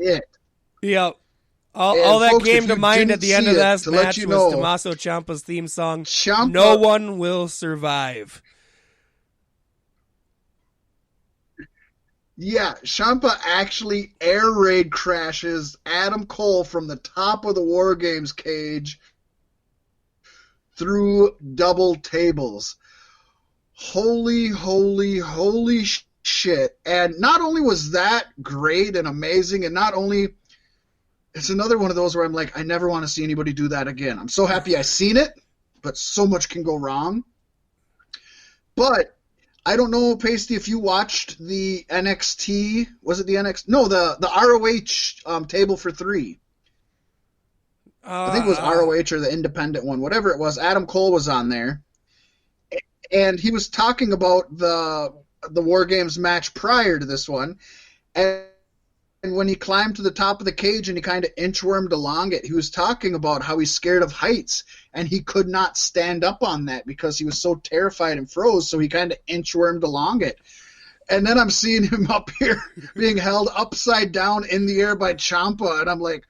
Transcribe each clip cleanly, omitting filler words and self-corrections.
shit. Yep. All that folks, came to mind at the end of that match was Tommaso Ciampa's theme song, Ciampa, No One Will Survive. Yeah, Ciampa actually air raid crashes Adam Cole from the top of the War Games cage through double tables. Holy shit. And not only was that great and amazing, and not only, it's another one of those where I'm like, I never want to see anybody do that again. I'm so happy I seen it, but so much can go wrong. But I don't know, Pasty, if you watched the NXT, was it the NXT? No, the ROH table for three. I think it was ROH or the independent one, whatever it was. Adam Cole was on there. And he was talking about the War Games match prior to this one. And when he climbed to the top of the cage and he kind of inchwormed along it, he was talking about how he's scared of heights. And he could not stand up on that because he was so terrified and froze. So he kind of inchwormed along it. And then I'm seeing him up here being held upside down in the air by Ciampa. And I'm like,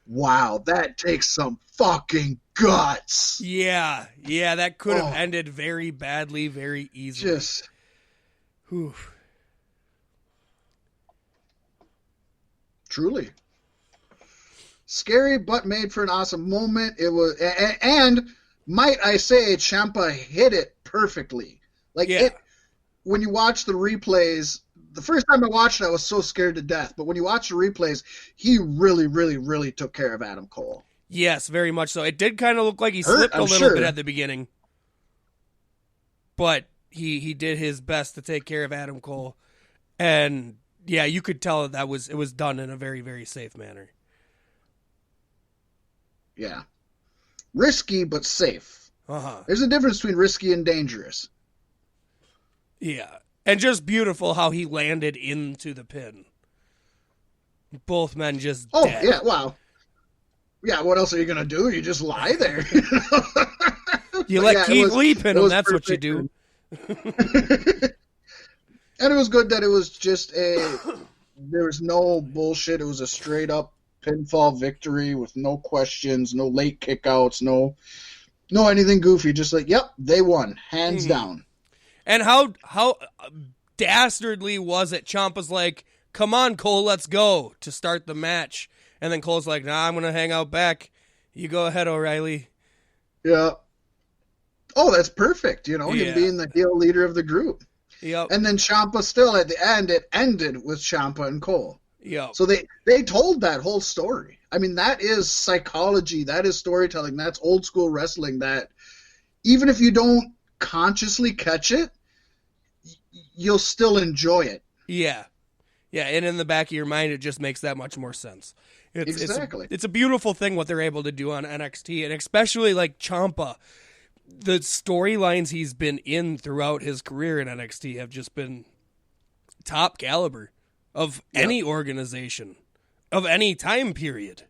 wow, that takes some fucking guts. Yeah, that could have ended very badly, very easily. Just, whew. Truly. Scary, but made for an awesome moment. It was, and might I say, Ciampa hit it perfectly. Like, it, when you watch the replays, the first time I watched it, I was so scared to death. But when you watch the replays, he really took care of Adam Cole. Yes, very much so. It did kind of look like he slipped a little bit at the beginning. But he did his best to take care of Adam Cole. And, yeah, you could tell that it was done in a very, very safe manner. Yeah. Risky, but safe. Uh-huh. There's a difference between risky and dangerous. Yeah. And just beautiful how he landed into the pin. Both men just dead. Yeah, wow. Yeah, what else are you going to do? You just lie there. You let Keith Lee pin him, that's what you do. And it was good that it was just there was no bullshit. It was a straight up pinfall victory with no questions, no late kickouts, no anything goofy. Just like, yep, they won, hands down. And how dastardly was it? Ciampa's like, come on, Cole, let's go, to start the match. And then Cole's like, nah, I'm going to hang out back. You go ahead, O'Reilly. Yeah. Oh, that's perfect. Him being the heel leader of the group. Yep. And then Ciampa still, at the end, it ended with Ciampa and Cole. Yep. So they told that whole story. I mean, that is psychology. That is storytelling. That's old school wrestling that even if you don't consciously catch it, you'll still enjoy it. Yeah. Yeah, and in the back of your mind, it just makes that much more sense. Exactly. It's a beautiful thing what they're able to do on NXT, and especially like Ciampa. The storylines he's been in throughout his career in NXT have just been top caliber of any organization, of any time period.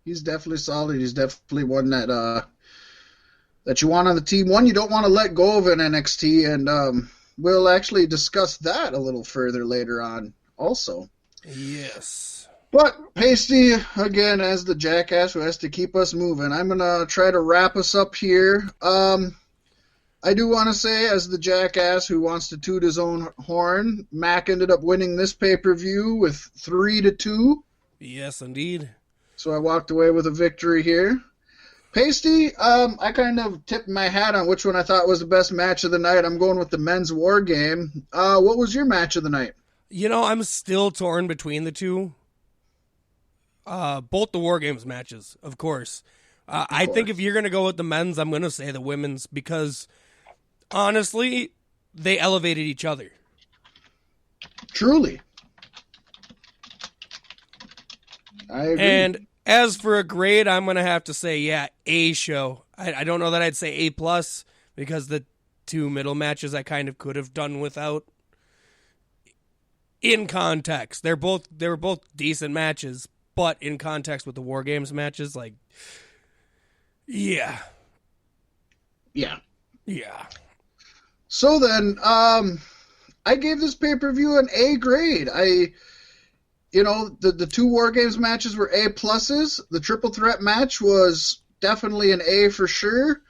He's definitely solid. He's definitely one that you want on the team. One you don't want to let go of in NXT, and we'll actually discuss that a little further later on also. Yes. But Pasty, again, as the jackass who has to keep us moving, I'm going to try to wrap us up here. I do want to say, as the jackass who wants to toot his own horn, Mac ended up winning this pay-per-view with 3-2. Yes, indeed. So I walked away with a victory here. Pasty, I kind of tipped my hat on which one I thought was the best match of the night. I'm going with the men's war game. What was your match of the night? I'm still torn between the two. Both the War Games matches, of course. I think if you're going to go with the men's, I'm going to say the women's because, honestly, they elevated each other. Truly. I agree. And as for a grade, I'm going to have to say, A show. I don't know that I'd say A+, because the two middle matches I kind of could have done without. In context, they were both decent matches, but in context with the War Games matches, yeah. So then, I gave this pay-per-view an A grade. The 2 War Games matches were A pluses. The triple threat match was definitely an A for sure.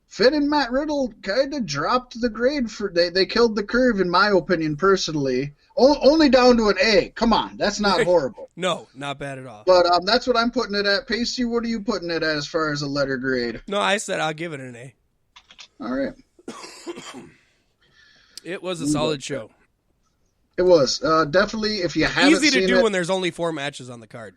Finn and Matt Riddle kind of dropped the grade they killed the curve, in my opinion, personally. Only down to an A. Come on, that's not horrible. No, not bad at all. But that's what I'm putting it at. Pasty, what are you putting it at as far as a letter grade? No, I said I'll give it an A. All right. It was a solid show. It was. Definitely, if you haven't seen it. Easy to do when there's only 4 matches on the card.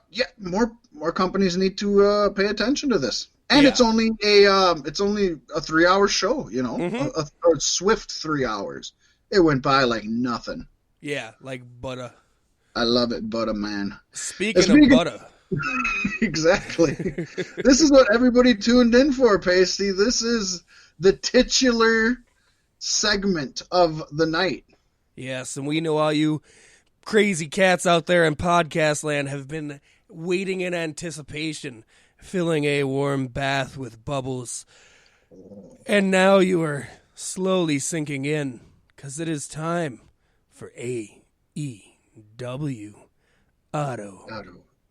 Yeah, more companies need to pay attention to this. And it's only a 3-hour show, a swift 3 hours. It went by like nothing. Yeah, like butter. I love it, butter, man. Speaking of butter. Exactly. This is what everybody tuned in for, Pasty. This is the titular segment of the night. Yes, and we know all you crazy cats out there in podcast land have been waiting in anticipation, filling a warm bath with bubbles. And now you are slowly sinking in, because it is time for AEW Auto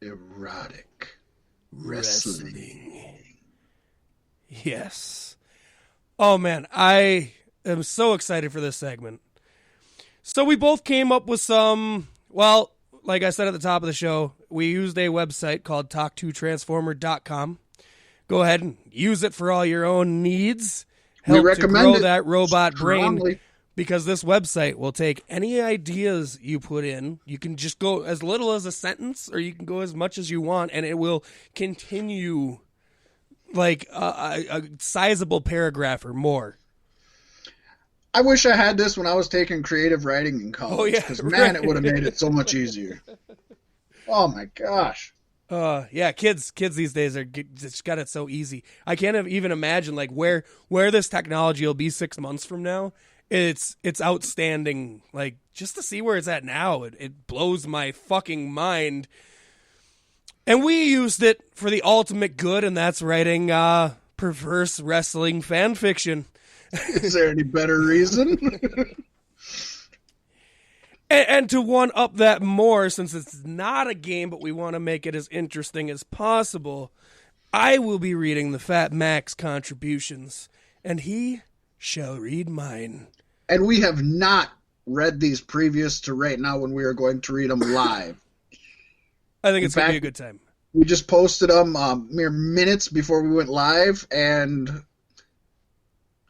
Erotic Wrestling. Yes. Oh, man, I am so excited for this segment. So we both came up with some, well, like I said at the top of the show, we used a website called talk2transformer.com. Go ahead and use it for all your own needs. Help to grow that robot brain, because this website will take any ideas you put in. You can just go as little as a sentence, or you can go as much as you want, and it will continue like a sizable paragraph or more. I wish I had this when I was taking creative writing in college. Because, man, it would have made it so much easier. Oh, my gosh. Yeah, kids these days just got it so easy. I can't even imagine like where this technology will be 6 months from now. It's outstanding. Like, just to see where it's at now, it blows my fucking mind. And we used it for the ultimate good, and that's writing perverse wrestling fan fiction. Is there any better reason? and to one up that more, since it's not a game, but we want to make it as interesting as possible, I will be reading the Fat Mac's contributions, and he shall read mine. And we have not read these previous to right now when we are going to read them live. I think it's going to be a good time. We just posted them mere minutes before we went live, and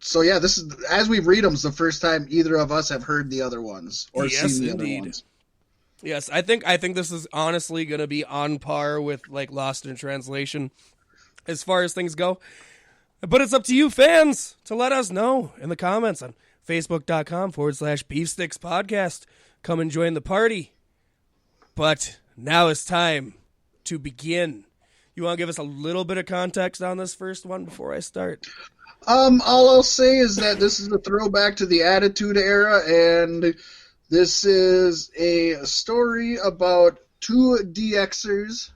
so yeah, this is, as we read them, it's the first time either of us have heard the other ones or seen the other ones. Yes, I think this is honestly going to be on par with like Lost in Translation as far as things go. But it's up to you fans to let us know in the comments on Facebook.com/BeefSticksPodcast. Come and join the party. But now it's time to begin. You want to give us a little bit of context on this first one before I start? All I'll say is that this is a throwback to the Attitude Era, and this is a story about 2 DXers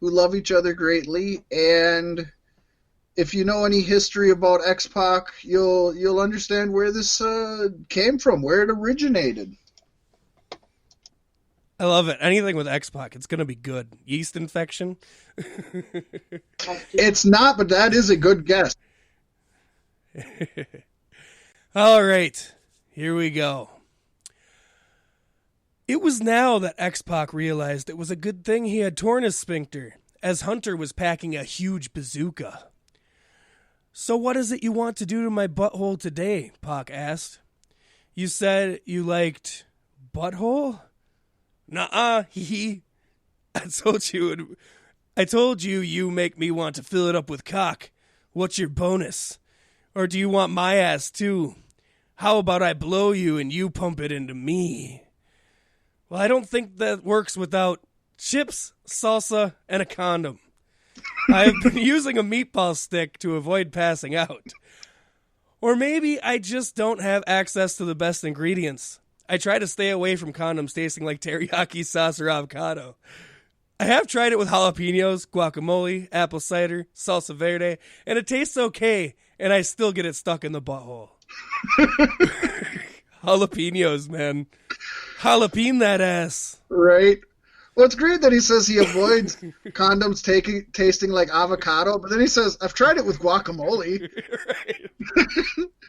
who love each other greatly, and if you know any history about X-Pac, you'll understand where this came from, where it originated. I love it. Anything with X-Pac, it's going to be good. Yeast infection? It's not, but that is a good guess. All right, here we go. It was now that X-Pac realized it was a good thing he had torn his sphincter, as Hunter was packing a huge bazooka. "So what is it you want to do to my butthole today?" Pac asked. "You said you liked butthole?" "Nuh-uh, hee. I told you you make me want to fill it up with cock. What's your bonus? Or do you want my ass too? How about I blow you and you pump it into me?" "Well, I don't think that works without chips, salsa, and a condom. I've been using a meatball stick to avoid passing out. Or maybe I just don't have access to the best ingredients. I try to stay away from condoms tasting like teriyaki sauce or avocado. I have tried it with jalapenos, guacamole, apple cider, salsa verde, and it tastes okay, and I still get it stuck in the butthole." Jalapenos, man. Jalapeno that ass. Right? Well, it's great that he says he avoids condoms tasting like avocado, but then he says, I've tried it with guacamole. Right.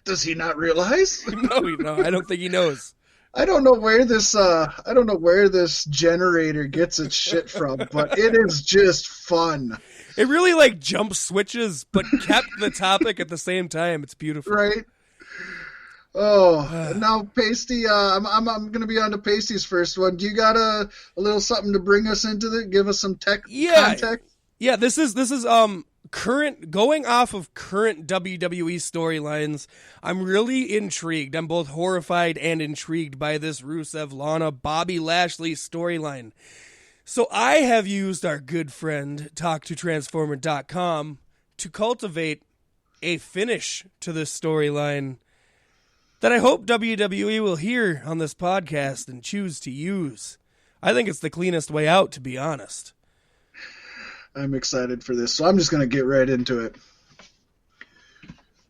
Does he not realize? No, I don't think he knows. I don't know where this generator gets its shit from, but it is just fun. It really like jump switches, but kept the topic at the same time. It's beautiful. Right? Oh, now Pasty, I'm gonna be on to Pasty's first one. Do you got a little something to bring us into it? Give us some context. Yeah. This is current, going off of current WWE storylines. I'm really intrigued. I'm both horrified and intrigued by this Rusev Lana Bobby Lashley storyline. So I have used our good friend TalkToTransformer.com to cultivate a finish to this storyline that I hope WWE will hear on this podcast and choose to use. I think it's the cleanest way out, to be honest. I'm excited for this, so I'm just going to get right into it.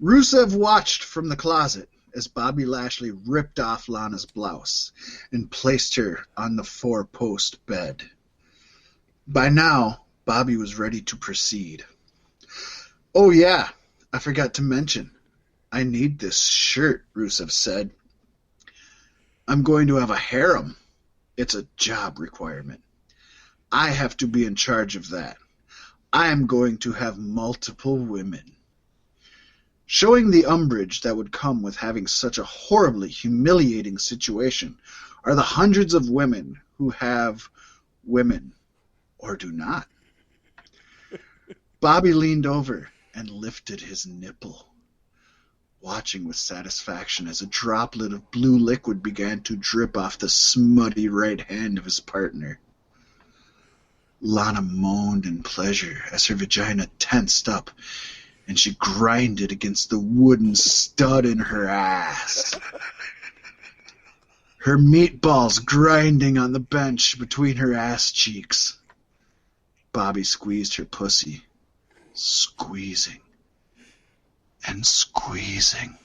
Rusev watched from the closet as Bobby Lashley ripped off Lana's blouse and placed her on the four-post bed. By now, Bobby was ready to proceed. Oh yeah, I forgot to mention. I need this shirt, Rusev said. I'm going to have a harem. It's a job requirement. I have to be in charge of that. I am going to have multiple women. Showing the umbrage that would come with having such a horribly humiliating situation are the hundreds of women who have women or do not. Bobby leaned over and lifted his nipple, watching with satisfaction as a droplet of blue liquid began to drip off the smutty right hand of his partner. Lana moaned in pleasure as her vagina tensed up and she grinded against the wooden stud in her ass. Her meatballs grinding on the bench between her ass cheeks. Bobby squeezed her pussy, squeezing and squeezing,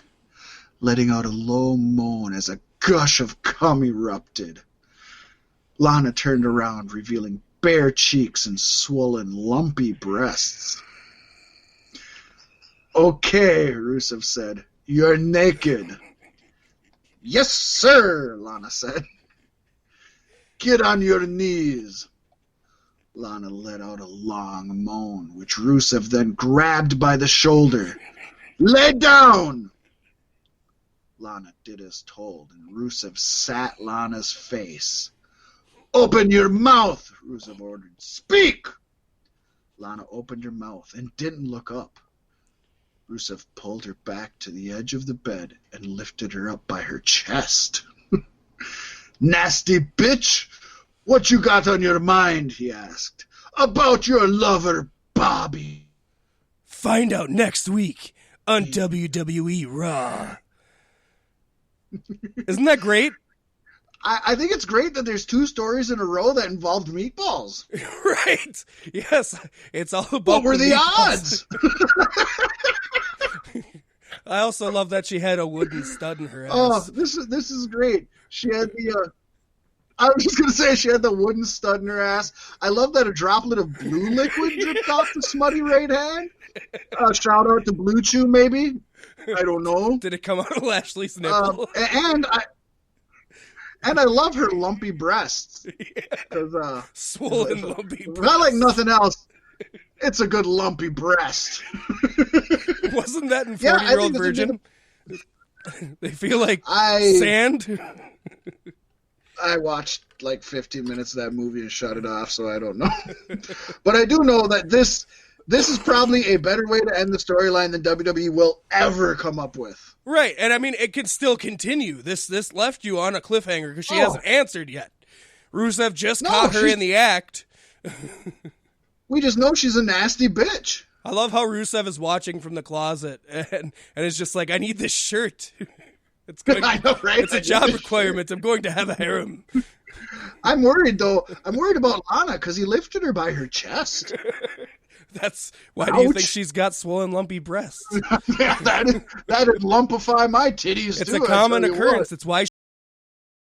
letting out a low moan as a gush of cum erupted. Lana turned around, revealing bare cheeks and swollen, lumpy breasts. Okay, Rusev said. You're naked. Yes, sir, Lana said. Get on your knees. Lana let out a long moan, which Rusev then grabbed by the shoulder. Lay down! Lana did as told, and Rusev sat Lana's face. Open your mouth, Rusev ordered. Speak! Lana opened her mouth and didn't look up. Rusev pulled her back to the edge of the bed and lifted her up by her chest. Nasty bitch! What you got on your mind, he asked. About your lover, Bobby. Find out next week on WWE Raw. Isn't that great? I think it's great that there's two stories in a row that involved meatballs. Right. Yes. It's all about what were the odds? I also love that she had a wooden stud in her ass. Oh, this is great. She had the I was just going to say she had the wooden stud in her ass. I love that a droplet of blue liquid dripped off the smutty right hand. Shout out to Blue Chew, maybe. I don't know. Did it come out of Lashley's nipple? And I love her lumpy breasts. Yeah. Swollen lumpy breasts. Not like nothing else. It's a good lumpy breast. Wasn't that in 40-Year-Old Virgin? They feel like sand. I watched like 15 minutes of that movie and shut it off, so I don't know. But I do know that this is probably a better way to end the storyline than WWE will ever come up with. Right, and I mean, it can still continue. This left you on a cliffhanger because she hasn't answered yet. Rusev just caught her in the act. We just know she's a nasty bitch. I love how Rusev is watching from the closet and it's just like, I need this shirt. I know, right? It's a job requirement. I'm going to have a harem. I'm worried, though. I'm worried about Lana because he lifted her by her chest. That's why do you think Ouch. she's got swollen, lumpy breasts? Yeah, that'd lumpify my titties It's too. a common I tell you occurrence. what. It's why